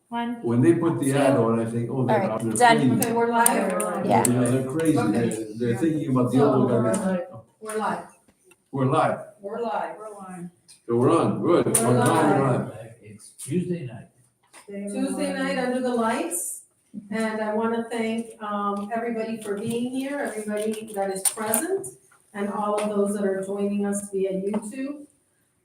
One. When they put the ad on, I think, oh, they're, All right, they're done. crazy. Okay, we're live. Yeah. You know, they're crazy. Okay. They're thinking about the So, old guy. we're live. We're live. We're live. We're live. So we're on, good. We're On time, we're live. on. It's Tuesday night. Tuesday night under the lights. And I want to thank everybody for being here, everybody that is present, and all of those that are joining us via YouTube.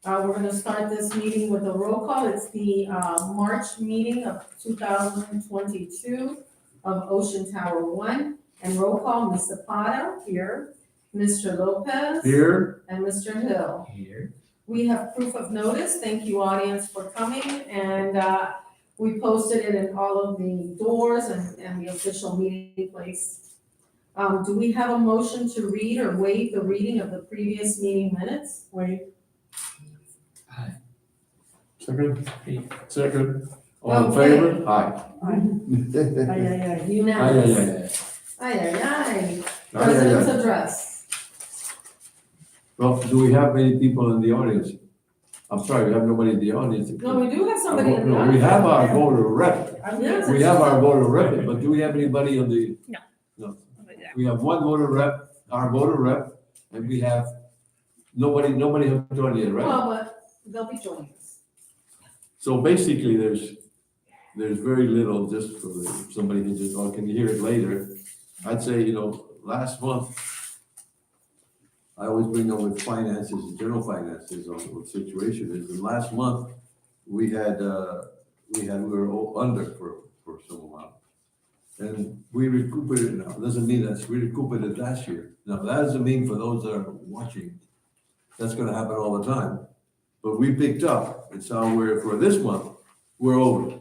We're going to start this meeting with a roll call. It's the March meeting of 2022 of Ocean Tower 1. And roll call, Ms. Zapata here, Mr. Lopez. Here, And Mr. Hill. Here. We have proof of notice. Thank you, audience, for coming. And we posted it in all of the doors and the official meeting place. Do we have a motion to read or waive the reading of the previous meeting minutes? Wait, second, Hey. second. All in Okay. favor? Aye. aye. Unanimous. Aye. Aye, President's aye. address. Well, do we have many people in the audience? I'm sorry, we have nobody in the audience. No, we do have somebody in the No, we audience. have our voter rep. Yes. We have our voter rep, but do we have anybody on the? No. No. We have one voter rep, our voter rep, and we have nobody has joined yet, right? Well, but they'll be joining us. So basically, there's very little, just for if somebody can just, or can hear it later. I'd say, last month, I always bring up with finances, general finances on what the situation is. And last month, we were all under for some amount. And we recouped it now. Doesn't mean we recouped it last year. Now, that doesn't mean for those that are watching, that's gonna happen all the time. But we picked up, and so for this month, we're over.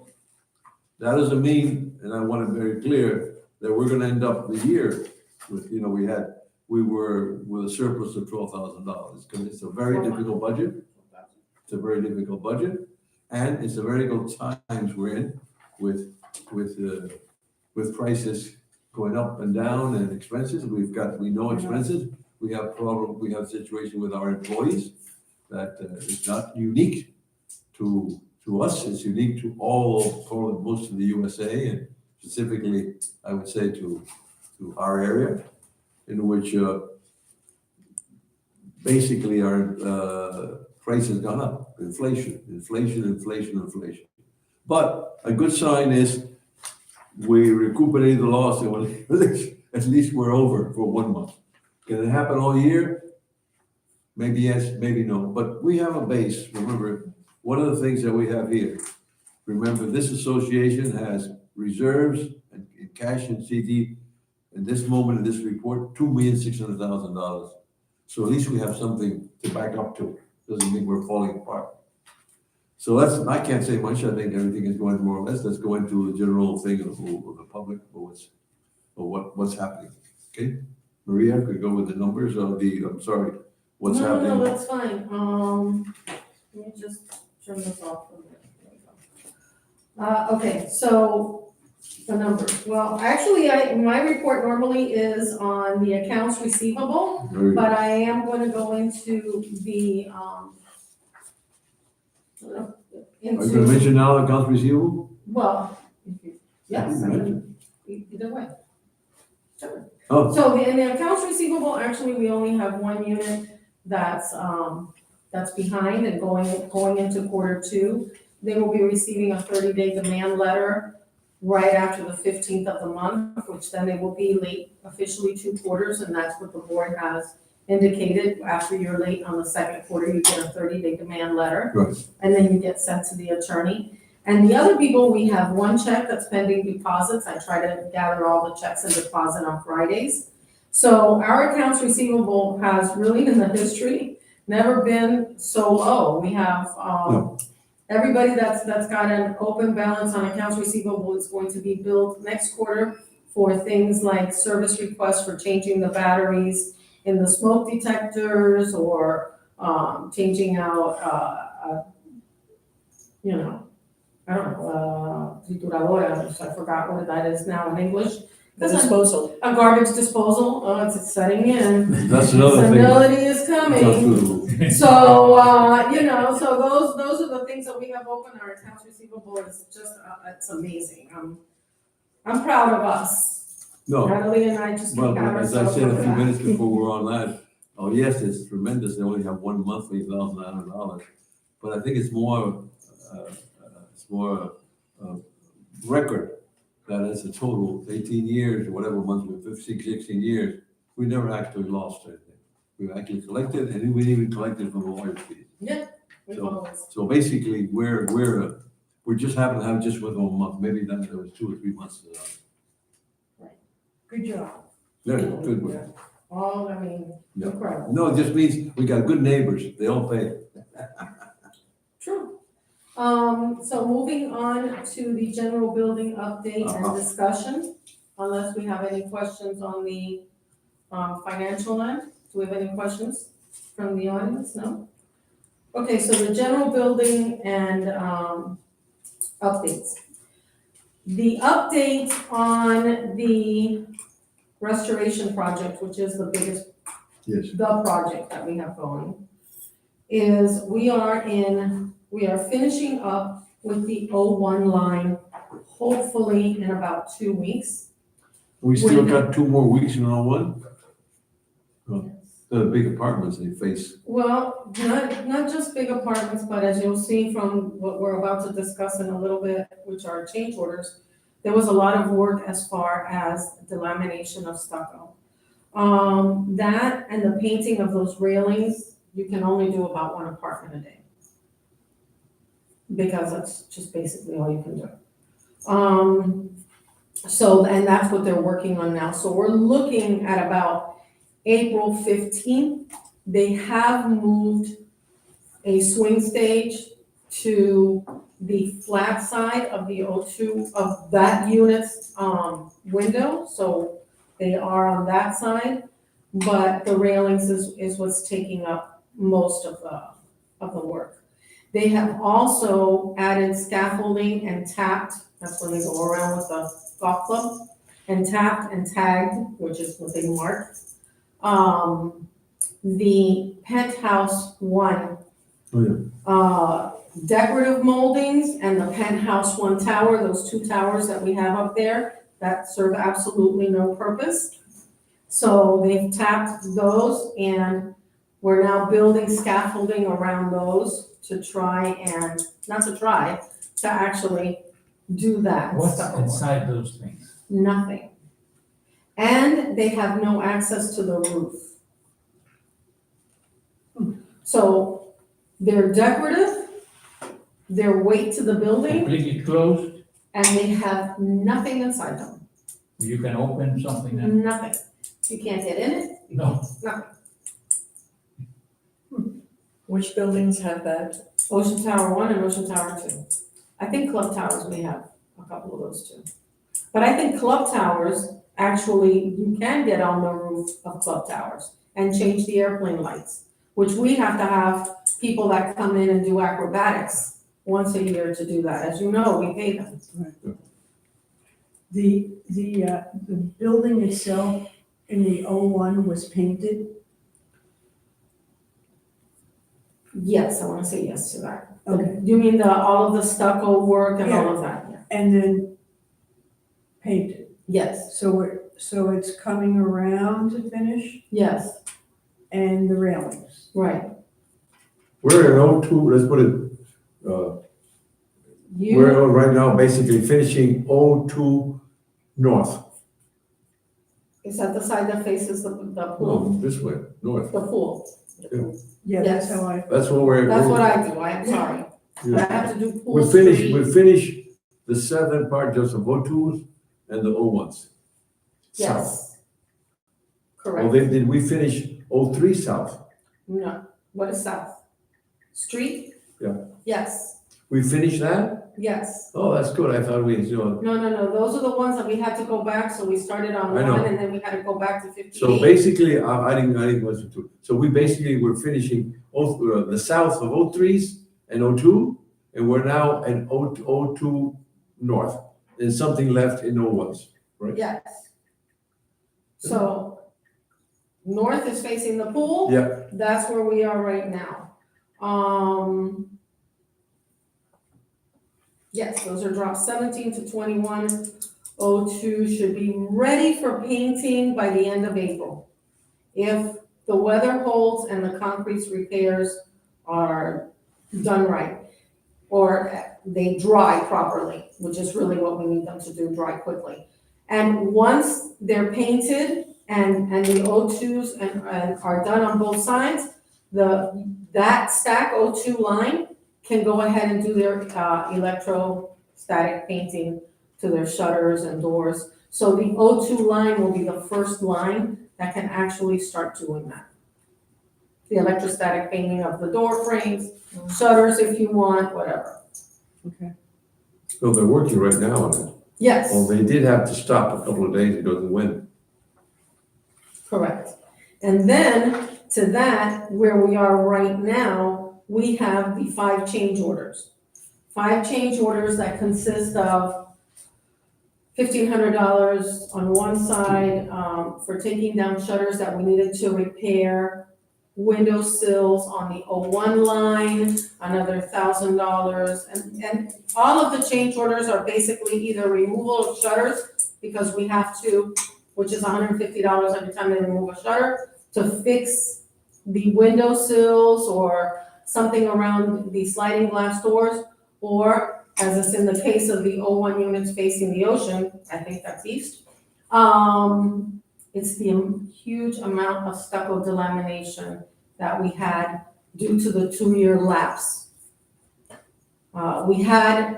That doesn't mean, and I want it very clear, that we're gonna end up the year with, we were with a surplus of $12,000. Because it's a very difficult budget. It's a very difficult budget, and it's a very difficult times we're in with prices going up and down and expenses. We know expenses. We have a situation with our employees that is not unique to us. It's unique to most of the USA, and specifically, I would say to our area, in which basically our price has gone up. Inflation. But a good sign is we recuperated the loss, and at least we're over for 1 month. Can it happen all year? Maybe yes, maybe no. But we have a base. Remember, one of the things that we have here, remember, this association has reserves and cash and CD. In this moment, in this report, $2,600,000. So at least we have something to back up to. Doesn't mean we're falling apart. So I can't say much. I think everything is going more or less. Let's go into the general thing of the public, what's happening. Okay? Maria, could go with the numbers of what's happening. No, that's fine. Let me just turn this off for a minute. There we go. Okay, so the numbers. Well, actually, my report normally is on the accounts receivable, Very good. but I am going to go into the, Are you going to mention now accounts receivable? well, yes, I Mention. mean, either way. Sure. Oh. So in the accounts receivable, actually, we only have one unit that's behind and going into Q2. They will be receiving a 30-day demand letter right after the 15th of the month, which then they will be late officially 2 quarters, and that's what the board has indicated. After you're late on the second quarter, you get a 30-day demand letter. Right. And then you get sent to the attorney. And the other people, we have one check that's pending deposits. I try to gather all the checks and deposit on Fridays. So our accounts receivable has really in the history never been so low. We have, No. everybody that's got an open balance on accounts receivable is going to be billed next quarter for things like service requests for changing the batteries in the smoke detectors or changing out, I don't know, trituradora, I forgot what that is now in English. The disposal. A garbage disposal, it's setting in. That's another thing. Senility is coming. So, so those are the things that we have open. Our accounts receivable is just, it's amazing. I'm proud of us. No, Natalie and I just well, can't pat as I ourselves said on a the few back. minutes before we were on live, oh, yes, it's tremendous, they only have one monthly $1,900. But I think it's more record that as a total, 18 years or whatever months, 15, 16 years, we never actually lost anything. We actually collected, and we even collected from the lawyer's fees. We've So- always- So basically, we're just happen to have just with 1 month, maybe then there was 2 or 3 months. Good job. Yeah, good one. All, I mean, Yeah. incredible. No, it just means we got good neighbors, they all pay. True. So moving on to the general building update and discussion, unless we have any questions on the, financial end. Do we have any questions from the audience? No? Okay, so the general building and, updates. The update on the restoration project, which is the biggest Yes. the project that we have going, is we are finishing up with the O1 line, hopefully in about 2 weeks. We still got 2 more weeks in all one, the big apartments they face. Well, not just big apartments, but as you'll see from what we're about to discuss in a little bit, which are change orders, there was a lot of work as far as the lamination of stucco. That and the painting of those railings, you can only do about 1 apartment a day. Because that's just basically all you can do. So, and that's what they're working on now. So we're looking at about April 15th. They have moved a swing stage to the flat side of the O2, of that unit's, window. So they are on that side, but the railings is what's taking up most of the work. They have also added scaffolding and tapped, that's when they go around with the golf club, and tapped and tagged, which is what they mark. The penthouse 1. Decorative moldings and the penthouse 1 tower, those 2 towers that we have up there, that serve absolutely no purpose. So they've tapped those, and we're now building scaffolding around those to actually do that. What's stuff. inside those things? Nothing. And they have no access to the roof. So they're decorative, they're weight to the building, Completely closed? and they have nothing inside them. You can open something and, Nothing. You can't get in it, no, Which buildings have that? Ocean Tower 1 and Ocean Tower 2. I think Club Towers may have a couple of those too. But I think Club Towers, actually, you can get on the roof of Club Towers and change the airplane lights, which we have to have people that come in and do acrobatics once a year to do that. As you know, we pay them. The building itself in the O1 was painted? Yes, I wanna say yes to that. Okay. You mean all of the stucco work and all of that? Yeah. And then painted. Yes, So it's coming around to finish yes, and the railings. right. We're in O2, let's put it, You, we're right now basically finishing O2 North. is that the side that faces the pool? No, this way, north. The pool. Yeah, that's Yes. how I, That's what we're. That's what I do, I'm sorry. But I Yeah. have to do pool We street. finished the southern part just of O2s and the O1s. South. Yes. Well, Correct. then, did we finish O3 south? No, what is south? Street? Yeah. Yes, We finished that? yes. Oh, that's good, I thought we, No, those are the ones that we had to go back, so we started on I know. 1 and then we had to go back to 58. so basically, I didn't listen to. So we basically were finishing the south of O3s and O2, and we're now at O2 north, and something left in O1s. Yes. So, north is facing the pool. Yeah. That's where we are right now. Yes, those are drops, 17 to 21. 02 should be ready for painting by the end of April. If the weather holds and the concrete repairs are done right, or they dry properly, which is really what we need them to do, dry quickly. And once they're painted and the O2s and are done on both sides, that stack O2 line can go ahead and do their electrostatic painting to their shutters and doors. So the O2 line will be the first line that can actually start doing that. The electrostatic painting of the door frames, shutters if you want, whatever. So they're working right now on it. Yes. Well, they did have to stop a couple of days because of the wind. Correct. And then to that, where we are right now, we have the 5 change orders. 5 change orders that consist of $1,500 on one side for taking down shutters that we needed to repair, window sills on the 01 line, another $1,000. And all of the change orders are basically either removal of shutters, because we have to, which is $150 every time they remove a shutter, to fix the window sills or something around the sliding glass doors, or as is in the case of the 01 units facing the ocean, I think that's east, it's the huge amount of stucco delamination that we had due to the 2-year lapse. We had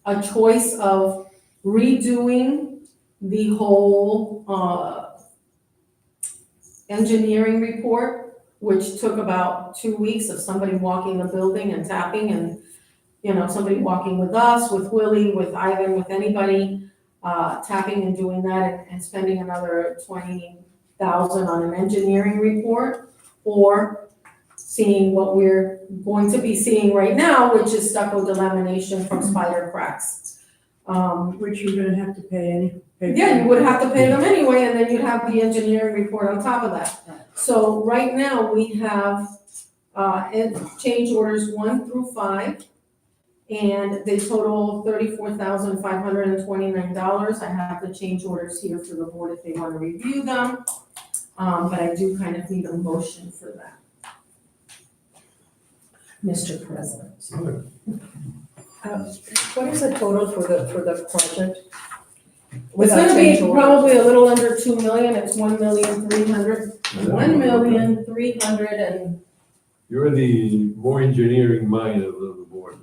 a choice of redoing the whole engineering report, which took about 2 weeks of somebody walking the building and tapping, and somebody walking with us, with Willie, with Ivan, with anybody, tapping and doing that, and spending another $20,000 on an engineering report, or seeing what we're going to be seeing right now, which is stucco delamination from spider cracks. Which you're gonna have to pay Yeah, you would have to pay them anyway, and then you'd have the engineering report on top of that. So right now, we have change orders 1 through 5, and they total $34,529. I have the change orders here for the board if they want to review them, but I do kind of need a motion for that. Mr. President. What is the total for the project? It's Without gonna change be order? probably a little under 2 million, it's 1,300,000, 1,300,000 and. You're the more engineering mind of the board.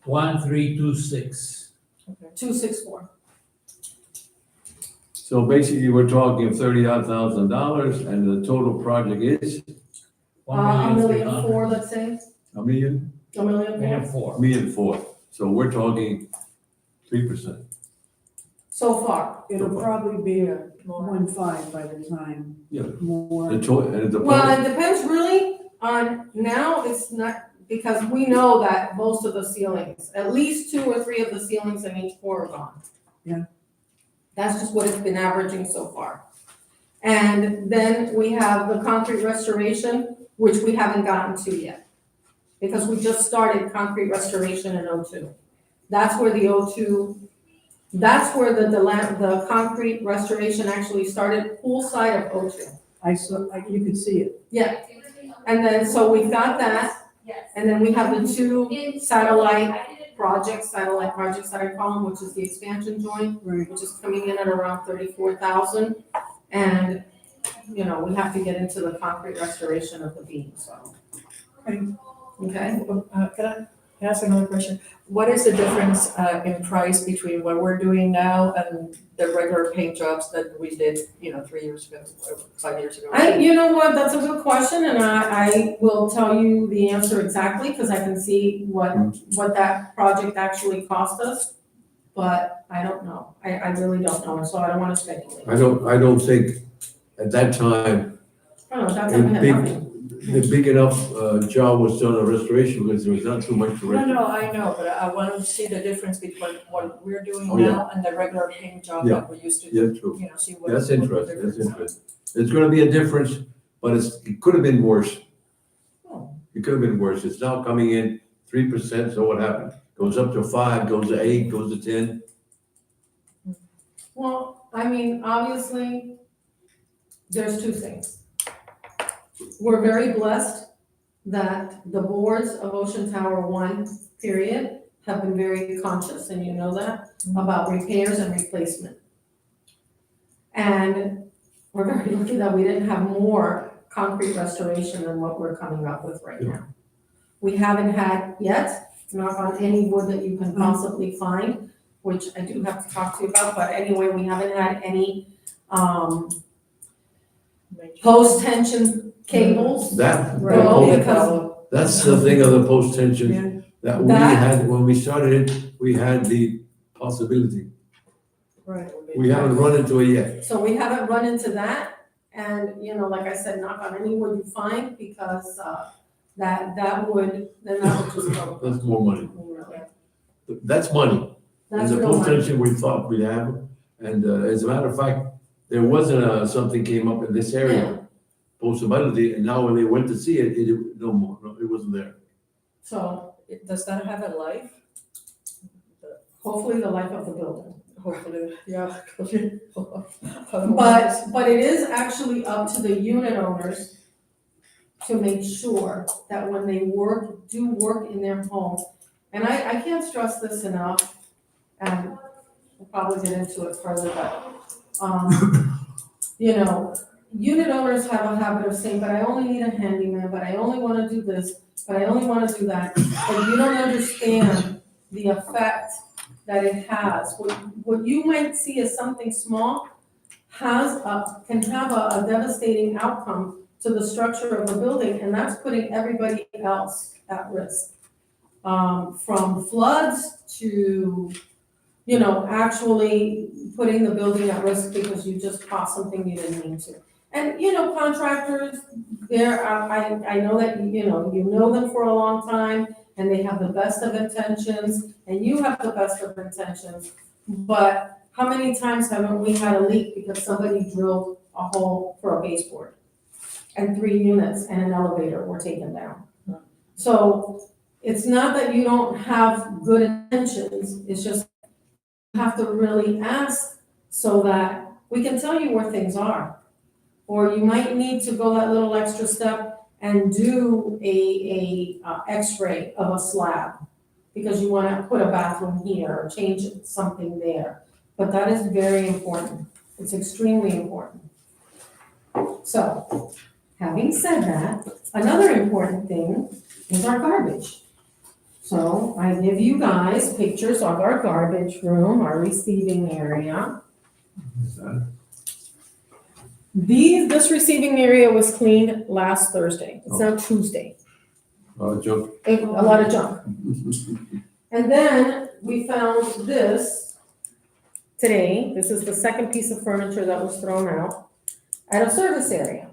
1326. 264. So basically, we're talking $30,000, and the total project is A million 1,300,000. 4, let's say, a million, a million Million 4, four. million four. So we're talking 3%. so far. It'll probably be a 1.5 by the time. Yeah. More. And the Well, project, it depends really on, now it's not, because we know that most of the ceilings, at least 2 or 3 of the ceilings in each floor are gone. Yeah. That's just what it's been averaging so far. And then we have the concrete restoration, which we haven't gotten to yet, because we just started concrete restoration in 02. That's where the 02, that's where the concrete restoration actually started, poolside of 02. I saw, you could see it. Yeah, and then, so we've got that, and then we have the 2 satellite projects that I call them, which is the expansion joint, Right. which is coming in at around 34,000. And, we have to get into the concrete restoration of the beam, so. Okay. Okay, Can I ask another question? What is the difference in price between what we're doing now and the regular paint jobs that we did, 3 years ago, or 5 years ago? you know what, that's a good question, and I will tell you the answer exactly, because I can see what that project actually cost us, but I don't know, I really don't know, so I don't wanna speculate. I don't think at that time, I don't know, that time we had nothing. the big enough job was done on restoration because there was not too much to No, restore. no, I know, but I want to see the difference between what we're doing Oh, yeah. now and the regular paint job Yeah. that we used to do. Yeah, true. See what. That's what the interesting, that's difference is. interesting. There's gonna be a difference, but it could have been worse. It could have been worse. It's now coming in 3%, so what happened? Goes up to 5, goes to 8, goes to 10. Well, I mean, obviously, there's two things. We're very blessed that the boards of Ocean Tower 1, period, have been very conscious, and you know that, about repairs and replacement. And we're very lucky that we didn't have more concrete restoration than what we're coming up with right now. We haven't had yet, knock on any wood that you can possibly find, which I do have to talk to you about, but anyway, we haven't had any, post-tension cables. That, Right. Well, that- because that's the thing of the post-tension, Yeah, that we That- had, when we started it, we had the possibility. Right. We haven't run into it yet. So we haven't run into that, and, you know, like I said, knock on any wood you find, because, that would, then that would just go. That's more money. Yeah. That's money. And That's the real money. post-tension we thought we'd have, and as a matter of fact, there wasn't something came up in this area, possibility, and now when they went to see it, no more, no, it wasn't there. So Does that have a life? hopefully the life of the building. Hopefully, yeah. But it is actually up to the unit owners to make sure that when they do work in their home, and I can't stress this enough, and we'll probably get into it further, but, you know, unit owners have a habit of saying, but I only need a handyman, but I only wanna do this, but I only wanna do that, but you don't understand the effect that it has. What you might see as something small can have a devastating outcome to the structure of the building, and that's putting everybody else at risk. From floods to, you know, actually putting the building at risk because you just caused something you didn't mean to. And, you know, contractors, I know that, you know them for a long time, and they have the best of intentions, and you have the best of intentions, but how many times haven't we had a leak because somebody drilled a hole for a baseboard? And 3 units and an elevator were taken down. So it's not that you don't have good intentions, it's just you have to really ask so that we can tell you where things are. Or you might need to go that little extra step and do a x-ray of a slab because you wanna put a bathroom here or change something there. But that is very important. It's extremely important. So, having said that, another important thing is our garbage. So I give you guys pictures of our garbage room, our receiving area. This receiving area was cleaned last Thursday. It's now Tuesday. Joke. A lot of junk. And then we found this today. This is the second piece of furniture that was thrown out at a service area.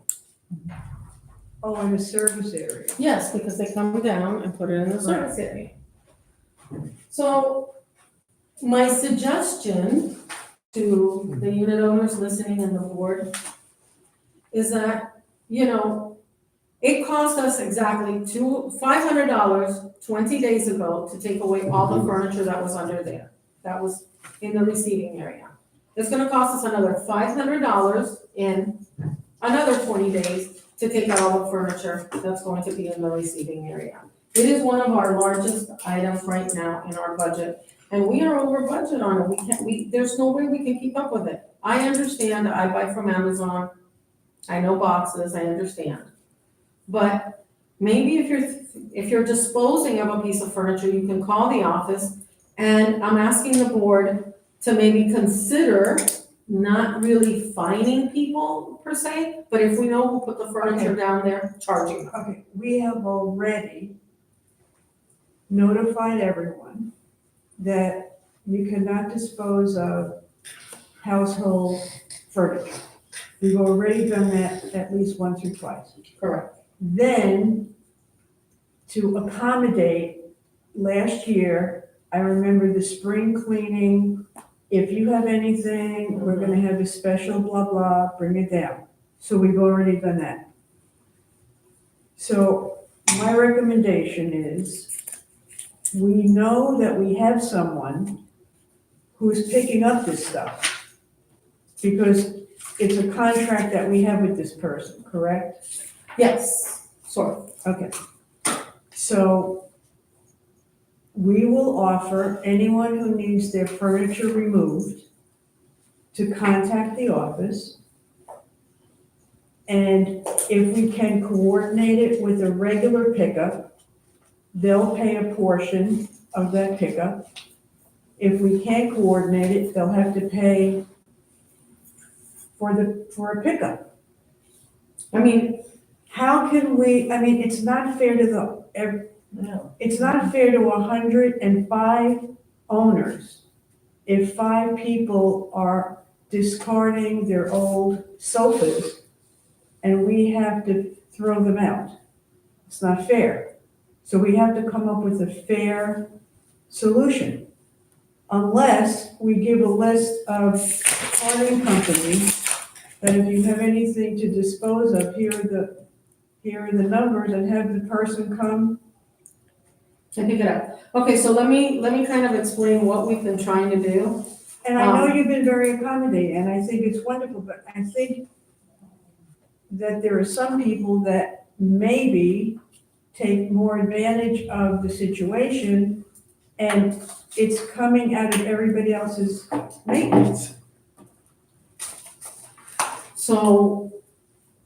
oh, in the service area. Yes, because they come down and put it in the service area. So my suggestion to the unit owners listening and the board is that, you know, it cost us exactly $500 20 days ago to take away all the furniture that was under there, that was in the receiving area. It's gonna cost us another $500 in another 20 days to take out all the furniture that's going to be in the receiving area. It is one of our largest items right now in our budget, and we are over budget on it. There's no way we can keep up with it. I understand, I buy from Amazon, I know boxes, I understand. But maybe if you're disposing of a piece of furniture, you can call the office, and I'm asking the board to maybe consider not really fining people per se, but if we know who put the furniture down there, charging them. Okay, we have already notified everyone that you cannot dispose of household furniture. We've already done that at least once or twice. Correct. Then, to accommodate, last year, I remember the spring cleaning, if you have anything, we're gonna have a special blah blah, bring it down. So we've already done that. So my recommendation is, we know that we have someone who's picking up this stuff. Because it's a contract that we have with this person, correct? Yes, sort of. Okay. So we will offer anyone who needs their furniture removed to contact the office. And if we can coordinate it with a regular pickup, they'll pay a portion of that pickup. If we can't coordinate it, they'll have to pay for a pickup. I mean, How can we, I mean, it's not fair to No. it's not fair to 105 owners if 5 people are discarding their old sofas and we have to throw them out. It's not fair. So we have to come up with a fair solution. Unless we give a list of carting companies that if you have anything to dispose of, here are the numbers, and have the person come. I pick it up. Okay, so let me kind of explain what we've been trying to do. And I know you've been very accommodating, and I think it's wonderful, but I think that there are some people that maybe take more advantage of the situation, and it's coming out of everybody else's maintenance. So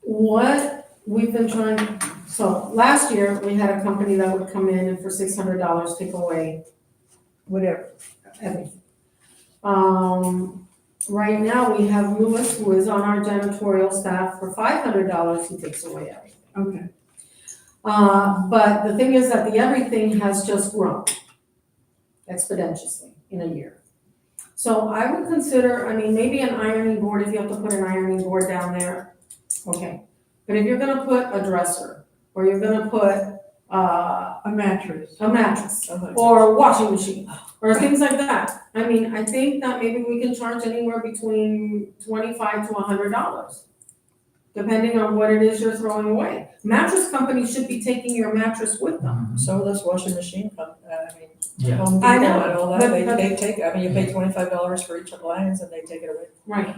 what we've been trying, so last year, we had a company that would come in and for $600 take away Whatever. everything. Right now, we have Lewis, who is on our janitorial staff, for $500, he takes away everything. Okay. But the thing is that the everything has just grown exponentially in a year. So I would consider, I mean, maybe an ironing board, if you have to put an ironing board down there, okay. But if you're gonna put a dresser, or you're gonna put, A mattress. a mattress, Okay. or a washing machine, or things like that. I mean, I think that maybe we can charge anywhere between $25 to $100, depending on what it is you're throwing away. Mattress companies should be taking your mattress with them. So does washing machine come, I mean, Yeah. Home Depot I know, and all that, but- they take, I mean, you pay $25 for each appliance and they take it away. Right.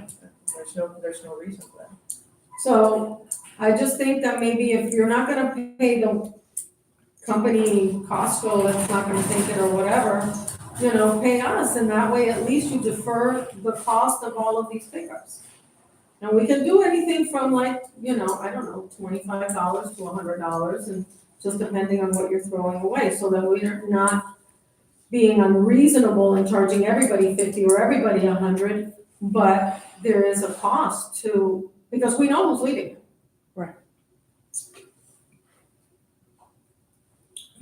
There's no reason for that. So I just think that maybe if you're not gonna pay the company Costco that's not gonna take it or whatever, pay us, and that way at least you defer the cost of all of these pickups. And we can do anything from like, I don't know, $25 to $100, and just depending on what you're throwing away, so that we're not being unreasonable and charging everybody 50 or everybody 100, but there is a cost to, because we know who's leaving. Right.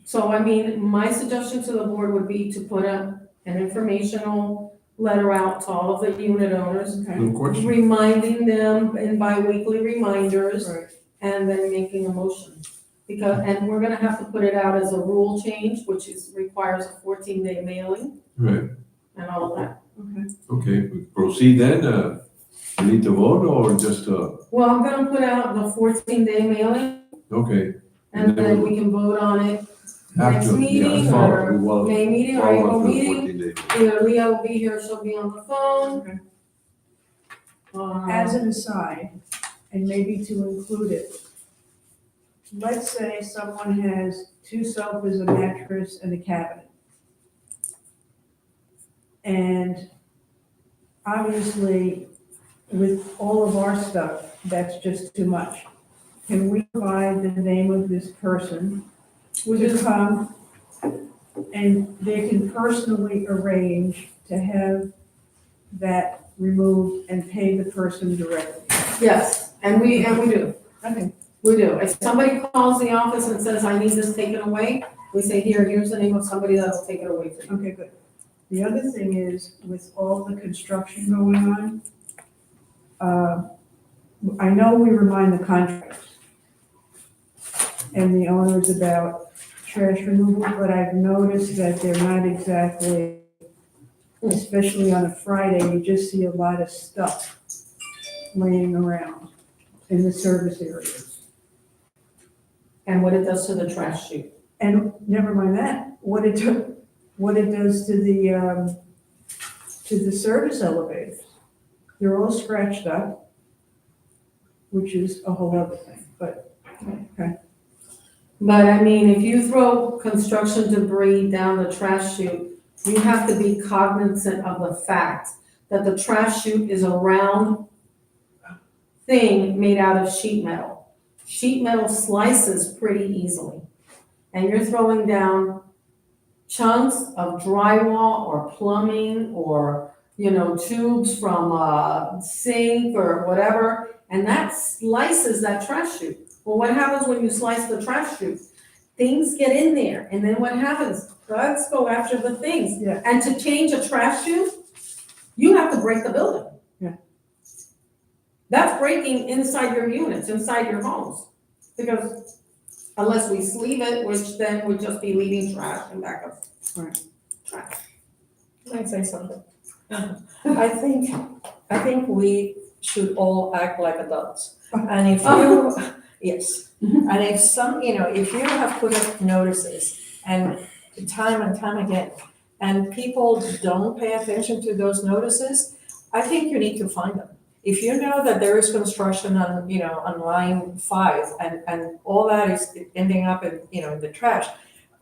So, I mean, my suggestion to the board would be to put an informational letter out to all of the unit owners, Okay. Of course. reminding them in bi-weekly reminders, Right. and then making a motion. And we're gonna have to put it out as a rule change, which requires a 14-day mailing Right, and all of that. okay, we proceed then, we need to vote or just, Well, I'm gonna put out the 14-day mailing, okay. and then we can vote on it next After, meeting, yeah, follow- or we will May meeting, or follow April up with meeting. 14 days. Either Leah will be here, she'll be on the phone. As an aside, and maybe to include it, let's say someone has 2 sofas, a mattress, and a cabinet. And obviously, with all of our stuff, that's just too much. Can we provide the name of this person to come, and they can personally arrange to have that removed and pay the person directly? Yes, and we do. Okay. We do. If somebody calls the office and says, I need this taken away, we say, here's the name of somebody that'll take it away for you. Okay, good. The other thing is, with all the construction going on, I know we remind the contractors and the owners about trash removal, but I've noticed that they're not exactly, especially on a Friday, you just see a lot of stuff laying around in the service areas. and what it does to the trash chute. And never mind that, what it does to the service elevators. They're all scratched up, which is a whole other thing, but, But I mean, if you throw construction debris down the trash chute, you have to be cognizant of the fact that the trash chute is a round thing made out of sheet metal. Sheet metal slices pretty easily. And you're throwing down chunks of drywall or plumbing or, tubes from a sink or whatever, and that slices that trash chute. Well, what happens when you slice the trash chute? Things get in there, and then what happens? Bugs go after the things. Yeah. And to change a trash chute, you have to break the building. Yeah. That's breaking inside your units, inside your homes. Because unless we sleeve it, which then would just be leaving trash and back up. Right. Trash. Can I say something? I think we should all act like adults. And if you, yes, and if if you have put up notices and time again, and people don't pay attention to those notices, I think you need to find them. If you know that there is construction on line 5 and all that is ending up in the trash,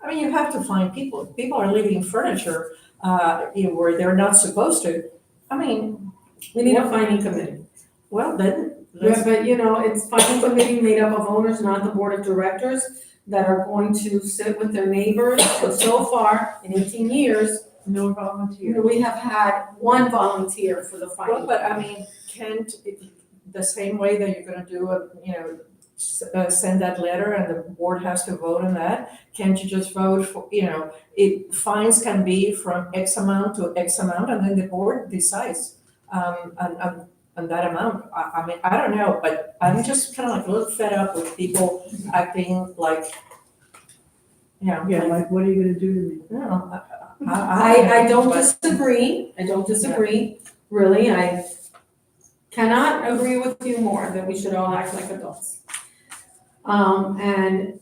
I mean, you have to find people. People are leaving furniture where they're not supposed to. I mean, We need a finding committee. well, then, Yeah, but it's finding committee made up of owners, not the board of directors, that are going to sit with their neighbors. And so far, in 18 years, No volunteer. we have had one volunteer for the well, finding. but I mean, can't, the same way that you're gonna do send that letter and the board has to vote on that, can't you just vote for, fines can be from X amount to X amount, and then the board decides, on that amount. I mean, I don't know, but I'm just kind of like a little fed up with people acting like, Yeah, like, what are you gonna do to me? I don't disagree, really, I cannot agree with you more that we should all act like adults. And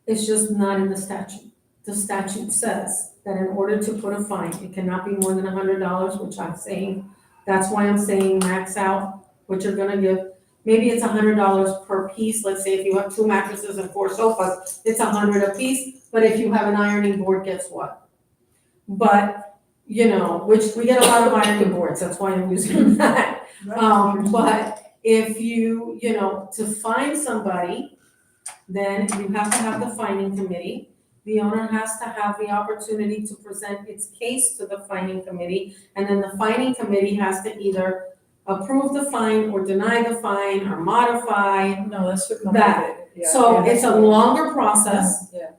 it's just not in the statute. The statute says that in order to put a fine, it cannot be more than $100, which I'm saying, that's why I'm saying max out what you're gonna give. Maybe it's $100 per piece, let's say if you have 2 mattresses and 4 sofas, it's $100 a piece, but if you have an ironing board, guess what? But, which we get a lot of ironing boards, that's why I'm using that. But if you, to find somebody, then you have to have the finding committee. The owner has to have the opportunity to present its case to the finding committee, and then the finding committee has to either approve the fine or deny the fine or modify. No, that's too That. complicated. Yeah, So yeah, it's a that's- longer process, Yeah,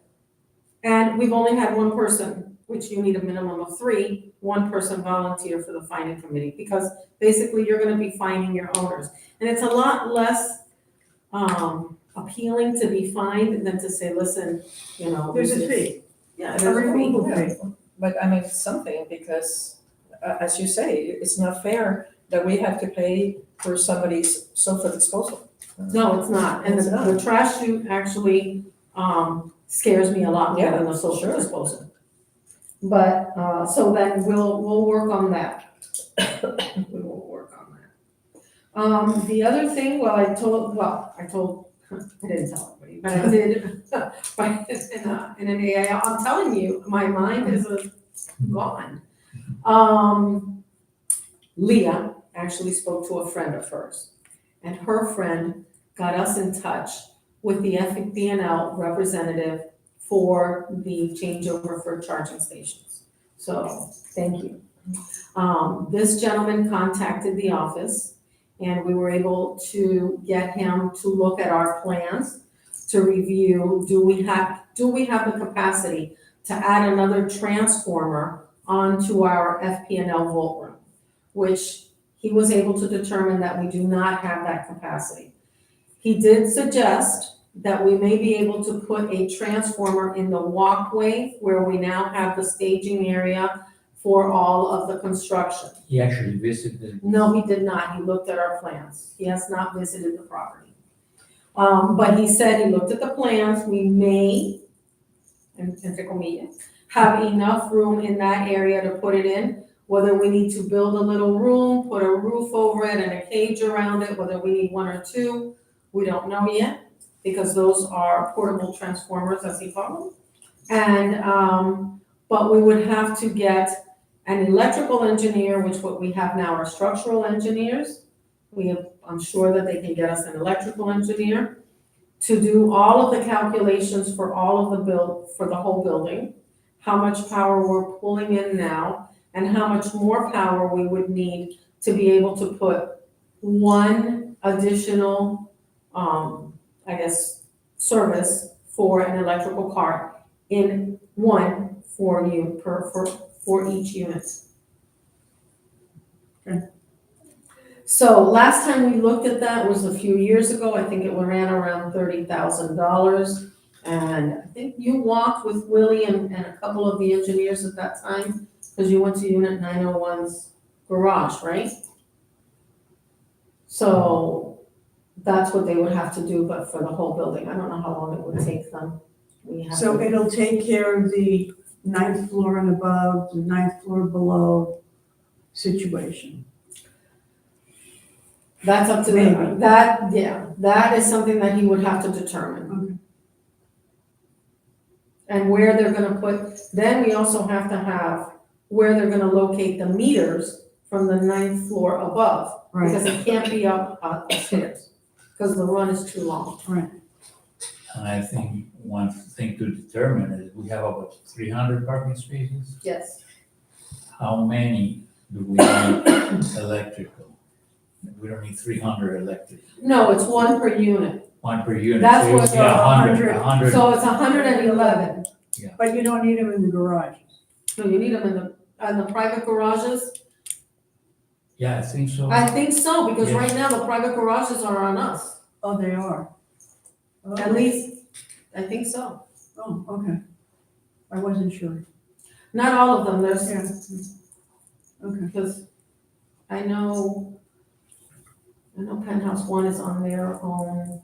and we've only had one person, which you need a minimum of 3, one person volunteer for the finding committee, because basically you're gonna be finding your owners. And it's a lot less, appealing to be fined than to say, listen, There's a fee, Yeah, a there's a fee. removal yeah. fee. But I mean, something, because as you say, it's not fair that we have to pay for somebody's sofa disposal. No, it's not, and It's the not. trash chute actually, scares me a lot more than the Yeah, social sure. disposal. But, so then we'll work on that. We will work on that. The other thing, I didn't tell anybody, but I did, but in an AI, I'm telling you, my mind is gone. Leah actually spoke to a friend of hers, and her friend got us in touch with the FPNL representative for the changeover for charging stations. So, thank you. This gentleman contacted the office, and we were able to get him to look at our plans, to review, do we have the capacity to add another transformer onto our FPNL volt room, which he was able to determine that we do not have that capacity. He did suggest that we may be able to put a transformer in the walkway where we now have the staging area for all of the construction. He actually visited. No, he did not. He looked at our plans. He has not visited the property. But he said he looked at the plans, we may, entre comillas, have enough room in that area to put it in. Whether we need to build a little room, put a roof over it and a cage around it, whether we need one or two, we don't know yet, because those are portable transformers, as he called them. And, but we would have to get an electrical engineer, which what we have now are structural engineers. I'm sure that they can get us an electrical engineer to do all of the calculations for all of for the whole building, how much power we're pulling in now, and how much more power we would need to be able to put one additional, service for an electrical car in one for each unit. Okay. So last time we looked at that was a few years ago. I think it ran around $30,000. And I think you walked with Willie and a couple of the engineers at that time, because you went to Unit 901's garage, right? So that's what they would have to do, but for the whole building. I don't know how long it would take them. So it'll take care of the 9th floor and above, the 9th floor below situation. That's up to Maybe. them. That is something that he would have to determine. Okay. And where they're gonna put, then we also have to have where they're gonna locate the meters from the 9th floor above. Because Right, it can't be up upstairs, because the run is too long. And I think one thing to determine is we have about 300 parking spaces. Yes. How many do we need electrical? We don't need 300 electric, No, it's one per unit. one per unit. That's So what it's, yeah, 100. 100. So it's 111. but you don't need them in the garages. No, you need them in the private garages? Yeah, I think so. I think so, because Yes. right now the private garages are on us. Oh, they are? Oh. At least, I think so. Oh, okay. I wasn't sure. Not all of them, there's, Yeah. Okay. because I know Penthouse One is on their own,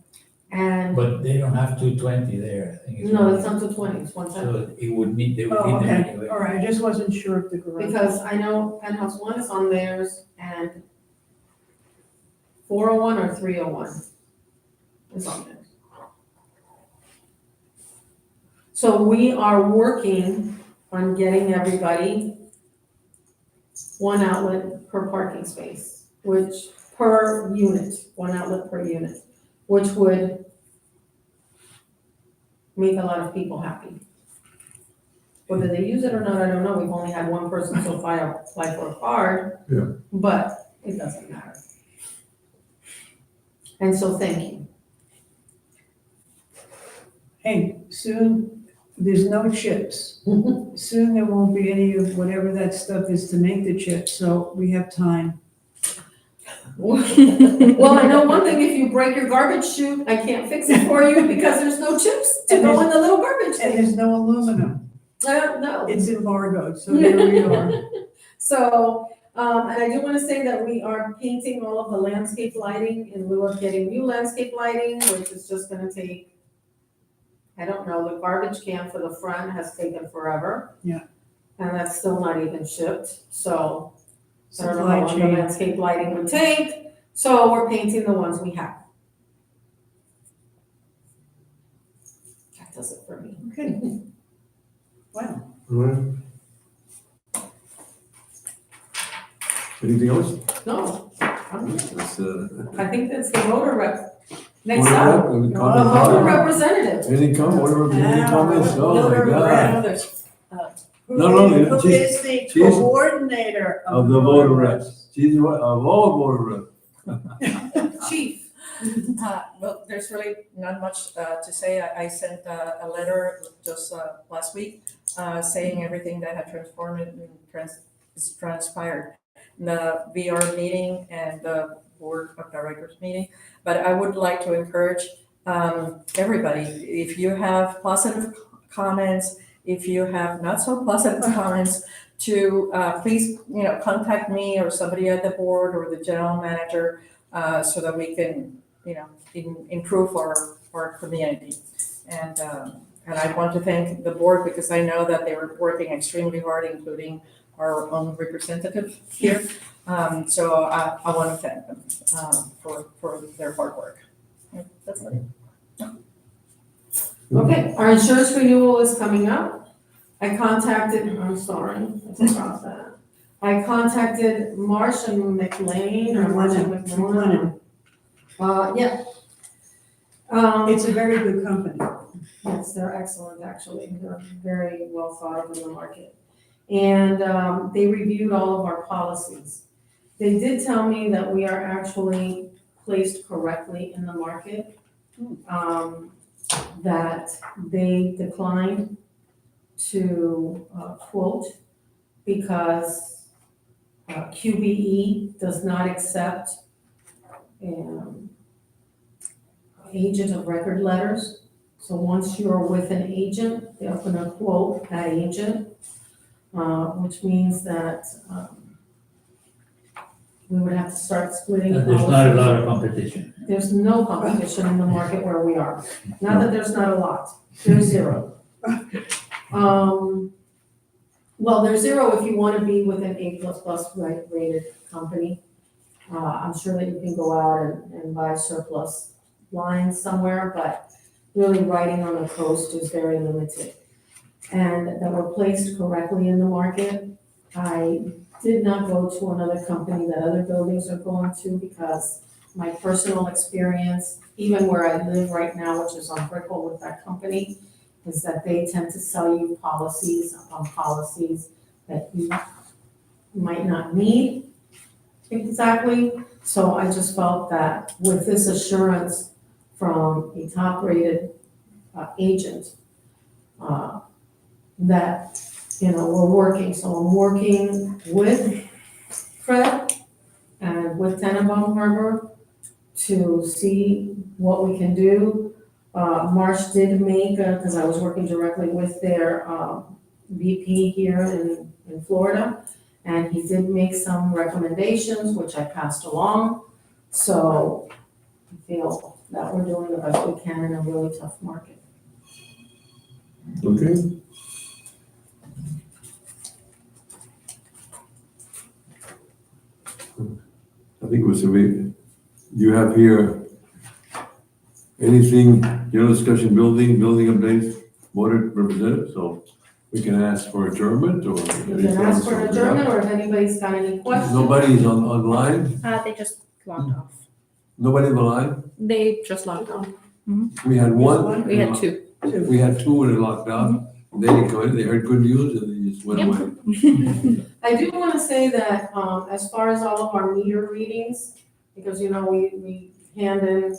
and, But they don't have 220 there, I think it's. no, it's not 220, it's 110. So it would need, they would Oh, need them okay, anyway. all right, I just wasn't sure if the garage. Because I know Penthouse One is on theirs, and 401 or 301 is on theirs. So we are working on getting everybody one outlet per parking space, which, per unit, one outlet per unit, which would make a lot of people happy. Whether they use it or not, I don't know, we've only had one person so far apply for a card. Yeah. But it doesn't matter. And so thank you. Hey, soon, there's no chips. Soon there won't be any of whatever that stuff is to make the chips, so we have time. Well, I know one thing, if you break your garbage chute, I can't fix it for you because there's no chips to go in the little garbage And thing. there's no aluminum. No. It's embargoed, so there we are. So, and I do want to say that we are painting all of the landscape lighting in lieu of getting new landscape lighting, which is just gonna take, I don't know, the garbage can for the front has taken forever. Yeah. And that's still not even shipped, so I don't know Supply how long the chain. landscape lighting would take, so we're painting the ones we have. That does it for me. Okay. Wow. All right. Anything else? No, That's, I think that's the voter rep. Next voter up, rep, any the comments? voter representative. Anything come, any comments? Oh my Voter God. rep. No, Who she's- is the she's- coordinator Of the voter reps. She's what, of all voter reps. Chief. Well, there's really not much to say. I sent a letter just last week saying everything that had transpired. The VR meeting and the board of directors meeting. But I would like to encourage everybody, if you have positive comments, if you have not so positive comments, to please, contact me or somebody at the board or the general manager so that we can, improve our community. And I want to thank the board because I know that they were working extremely hard, including our own representative here. So I want to thank them for their hard work. That's it. Okay, our insurance renewal is coming up. I'm sorry, I forgot that. I contacted Marsh and McLean, or Marsh and McLennan. Yeah. It's a very good company. Yes, they're excellent, actually. They're very well thought of in the market. And they reviewed all of our policies. They did tell me that we are actually placed correctly in the market. That they declined to quote because QBE does not accept agent of record letters. So once you're with an agent, they're gonna quote that agent, which means that we would have to start splitting. There's not a lot of competition. There's no competition in the market where we are. Not that there's not a lot, there's zero. Well, there's zero if you wanna be with an A++ rated company. I'm sure that you can go out and buy surplus lines somewhere, but really writing on the coast is very limited. And that we're placed correctly in the market. I did not go to another company that other buildings are going to because my personal experience, even where I live right now, which is on Brickell with that company, is that they tend to sell you policies upon policies that you might not need exactly. So I just felt that with this assurance from a top-rated agent, that, we're working. So I'm working with Fred and with Tannenbaum Harbor to see what we can do. Marsh did make, because I was working directly with their VP here in Florida, and he did make some recommendations, which I passed along. So I feel that we're doing the best we can in a really tough market. Okay. I think it was you have here anything, general discussion, building updates, board representative, so we can ask for adjournment or. You can ask for an adjournment, or if anybody's got any questions. Nobody's online? They just logged off. Nobody on the line? They just logged off. We had one. We had two. We had two when it locked down. They didn't go in, they heard good news and they just went away. I do want to say that, as far as all of our meter readings, because, we hand in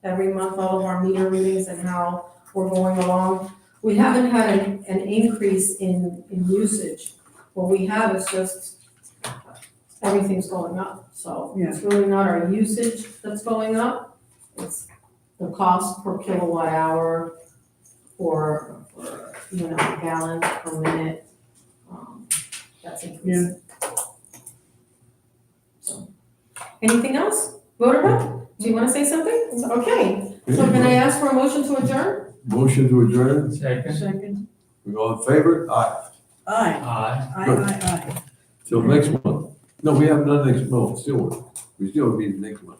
every month all of our meter readings and how we're going along. We haven't had an increase in usage. What we have is just, everything's going up. So it's really not our usage that's going up. It's the cost per kilowatt hour or gallon per minute. That's increasing. So, anything else? Voter rep, do you want to say something? Okay, so can I ask for a motion to adjourn? Motion to adjourn, Second? Second. we all in favor? Aye. Aye. Aye. Aye. Till next month. No, we have none next month, still, we still meet next month.